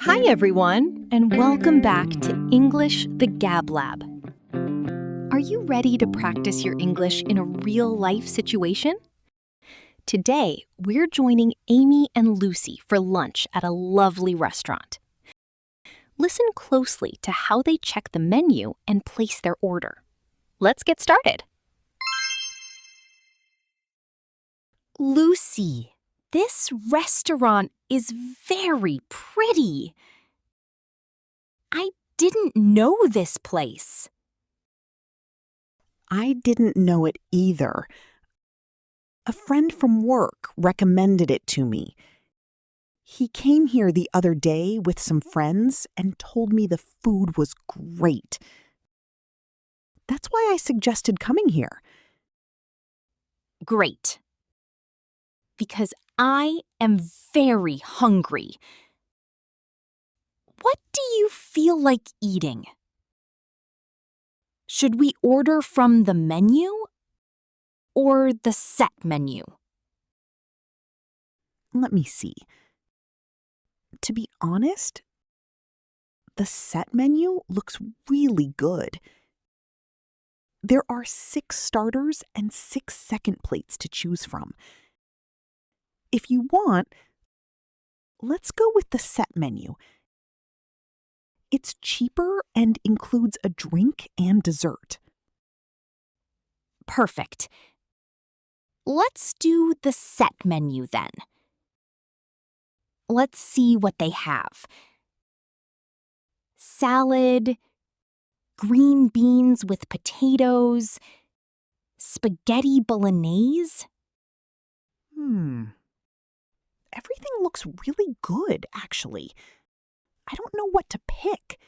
Hi, everyone, and welcome back to English The Gab Lab. Are you ready to practice your English in a real-life situation? Today, we're joining Amy and Lucy for lunch at a lovely restaurant. Listen closely to how they check the menu and place their order. Let's get started. Lucy, this restaurant is very pretty. I didn't know this place. I didn't know it either. A friend from work recommended it to me. He came here the other day with some friends and told me the food was great. That's why I suggested coming here. Great. Because I am very hungry. What do you feel like eating? Should we order from the menu or the set menu? Let me see. To be honest, the set menu looks really good. There are 6 starters and 6 second plates to choose from. If you want, let's go with the set menu. It's cheaper and includes a drink and dessert. Perfect. Let's do the set menu then. Let's see what they have. Salad, green beans with potatoes, spaghetti bolognese. Everything looks really good, actually. I don't know what to pick.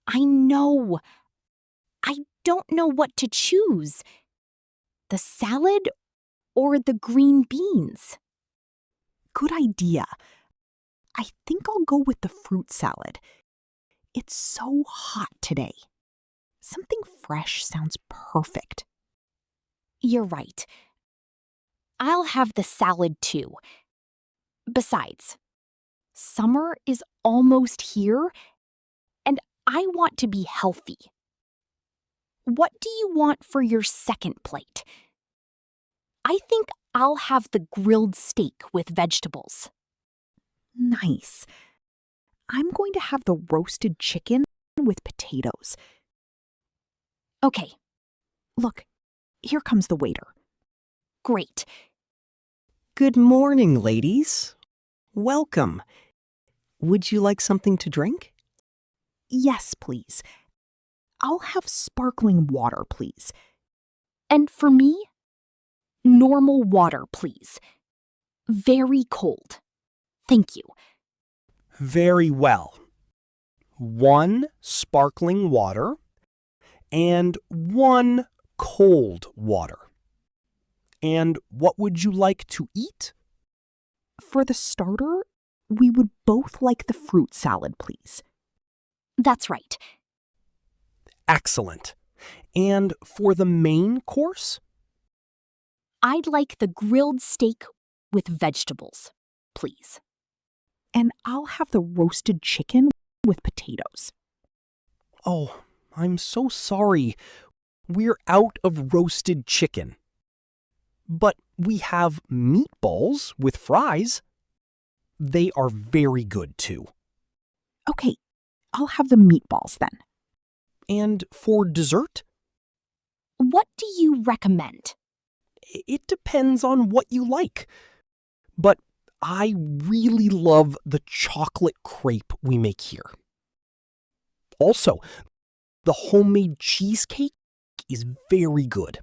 I know. I don't know what to choose. The salad or the green beans? Good idea. I think I'll go with the fruit salad. It's so hot today. Something fresh sounds perfect. You're right. I'll have the salad too. Besides, summer is almost here, and I want to be healthy. What do you want for your second plate? I think I'll have the grilled steak with vegetables. Nice. I'm going to have the roasted chicken with potatoes. Okay, Look, here comes the waiter. great. Good morning, ladies. Welcome. Would you like something to drink? Yes, please. I'll have sparkling water, please. And for me, normal water, please. Very cold. Thank you. Very well. 1 sparkling water and 1 cold water. And what would you like to eat? For the starter, we would both like the fruit salad, please. That's right. Excellent. And for the main course? I'd like the grilled steak with vegetables, please. And I'll have the roasted chicken with potatoes. Oh, I'm so sorry. We're out of roasted chicken. But we have meatballs with fries. They are very good too. Okay, I'll have the meatballs then. And for dessert? What do you recommend? It depends on what you like. But I really love the chocolate crepe we make here. Also, the homemade cheesecake is very good.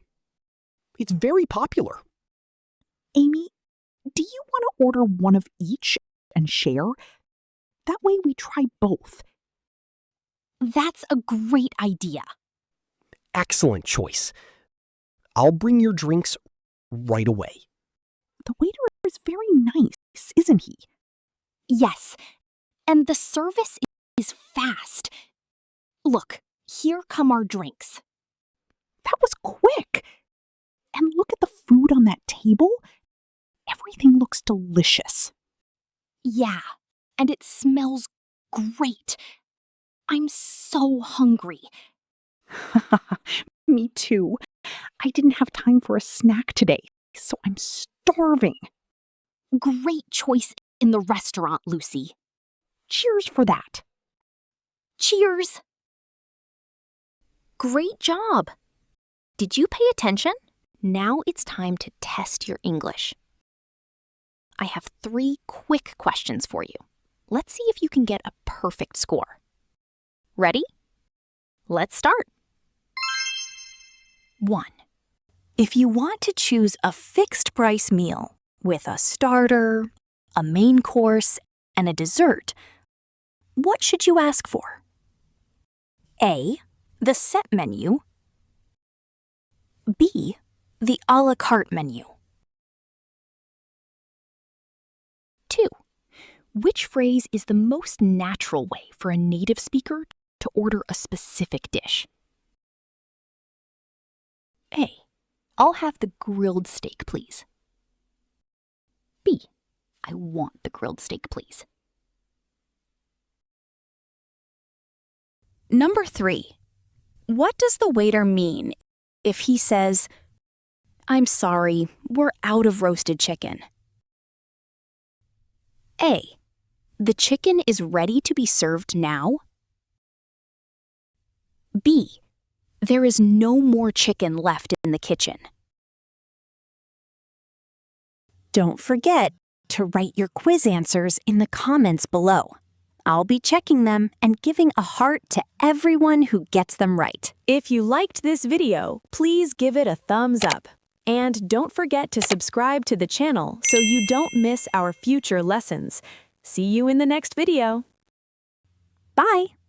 It's very popular. Amy, do you want to order one of each and share? That way we try both. That's a great idea. Excellent choice. I'll bring your drinks right away. The waiter is very nice, isn't he? Yes, and the service is fast. Look, here come our drinks. That was quick. And look at the food on that table. Everything looks delicious. Yeah, and it smells Great. I'm so hungry. Me too. I didn't have time for a snack today, so I'm starving. Great choice in the restaurant, Lucy. Cheers for that. Cheers. Great job. Did you pay attention? Now it's time to test your English. I have 3 quick questions for you. Let's see if you can get a perfect score. Ready? Let's start. 1. If you want to choose a fixed price meal with a starter, a main course, and a dessert, what should you ask for? A. The set menu. B. The a la carte menu. 2. Which phrase is the most natural way for a native speaker to order a specific dish? A. I'll have the grilled steak, please. B. I want the grilled steak, please. Number 3. What does the waiter mean if he says, "I'm sorry, we're out of roasted chicken"? A. The chicken is ready to be served now. B. There is no more chicken left in the kitchen. Don't forget to write your quiz answers in the comments below. I'll be checking them and giving a heart to everyone who gets them right. If you liked this video, please give it a thumbs up. And don't forget to subscribe to the channel so you don't miss our future lessons. See you in the next video. Bye!